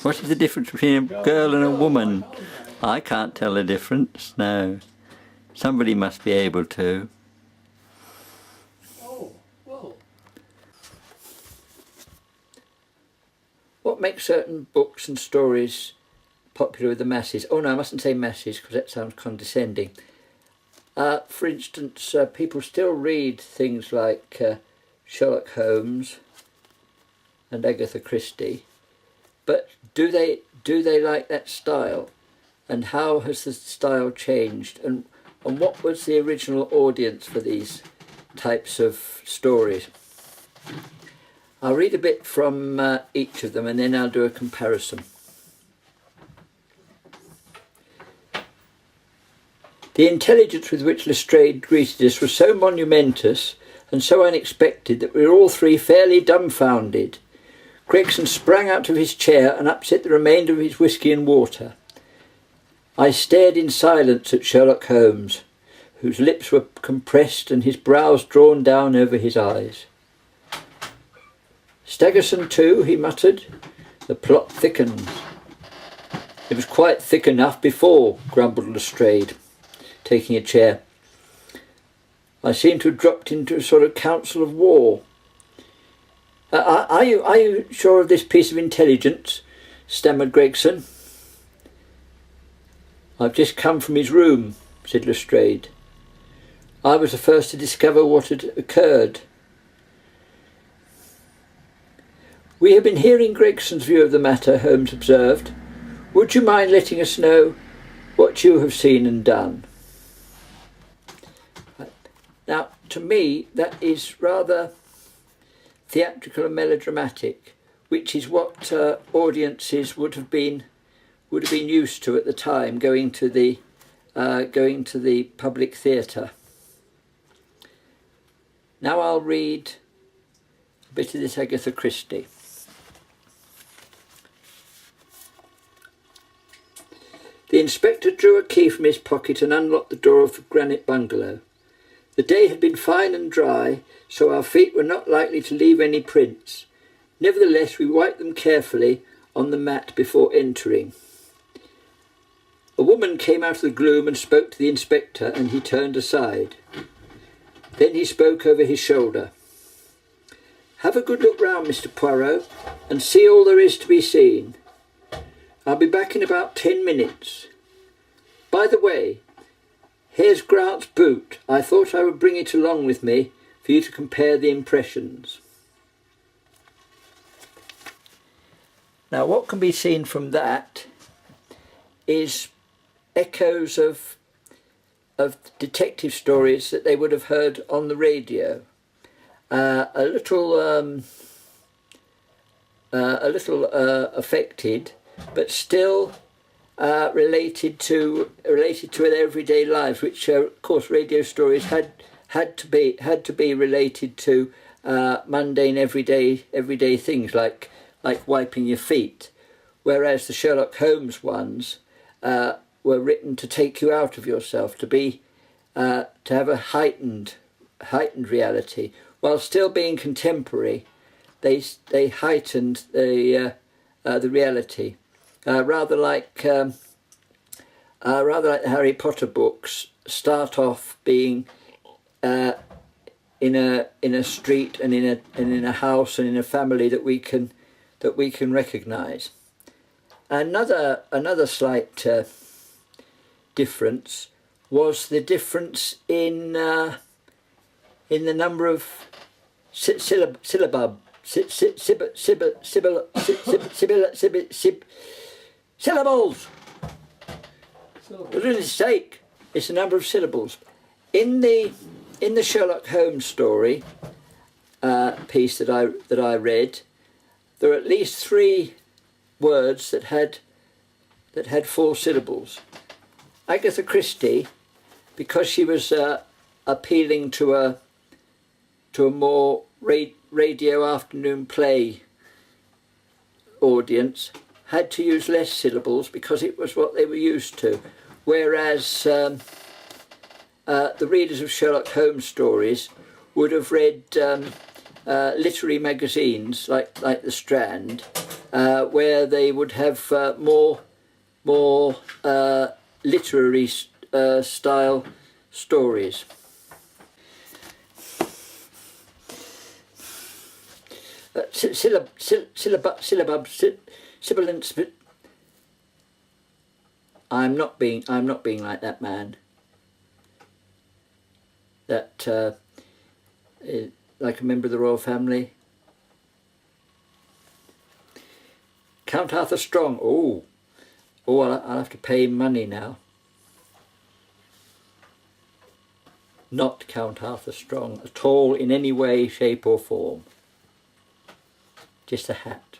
What is the difference between a girl and a woman? I can't tell the difference, no. Somebody must be able to. Oh, well. What makes certain books and stories popular with the masses? Oh no, I mustn't say masses because that sounds condescending. For instance, people still read things like Sherlock Holmes and Agatha Christie, but do they like that style? And how has the style changed? And what was the original audience for these types of stories? I'll read a bit from each of them and then I'll do a comparison. The intelligence with which Lestrade greeted us was so monumentous and so unexpected that we were all three fairly dumbfounded. Gregson sprang out of his chair and upset the remainder of his whisky and water. I stared in silence at Sherlock Holmes, whose lips were compressed and his brows drawn down over his eyes. "Staggerson too," he muttered. "The plot thickens." "It was quite thick enough before," grumbled Lestrade, taking a chair. "I seem to have dropped into a sort of council of war." Are you sure of this piece of intelligence?" stammered Gregson. "I've just come from his room," said Lestrade. "I was the first to discover what had occurred." "We have been hearing Gregson's view of the matter," Holmes observed. "Would you mind letting us know what you have seen and done?" Now, to me, that is rather theatrical and melodramatic, which is what audiences would have been used to at the time, going to the public theatre. Now I'll read a bit of this Agatha Christie. The inspector drew a key from his pocket and unlocked the door of the granite bungalow. The day had been fine and dry, so our feet were not likely to leave any prints. Nevertheless, we wiped them carefully on the mat before entering. A woman came out of the gloom and spoke to the inspector, and he turned aside. Then he spoke over his shoulder. "Have a good look round, Mr. Poirot, and see all there is to be seen. I'll be back in about 10 minutes. By the way, here's Grant's boot. I thought I would bring it along with me for you to compare the impressions." Now, what can be seen from that is echoes of detective stories that they would have heard on the radio. A little affected, but still related to their everyday lives, which of course radio stories had to be related to mundane everyday things like wiping your feet, whereas the Sherlock Holmes ones were written to take you out of yourself, to have a heightened reality, while still being contemporary. They heightened the reality, rather like the Harry Potter books start off being in a street and in a house and in a family that we can recognise. Another slight difference was the difference in the number of syllables. For goodness sake, it's the number of syllables. In the Sherlock Holmes story piece that I read, there are at least 3 words that had 4 syllables. Agatha Christie, because she was appealing to a more radio afternoon play audience, had to use less syllables because it was what they were used to. Whereas the readers of Sherlock Holmes stories would have read literary magazines like The Strand, where they would have more literary style stories. Sibilance. I'm not being like that man. That like a member of the royal family. Count Arthur Strong. Oh, I'll have to pay him money now. Not Count Arthur Strong at all in any way, shape or form. Just a hat.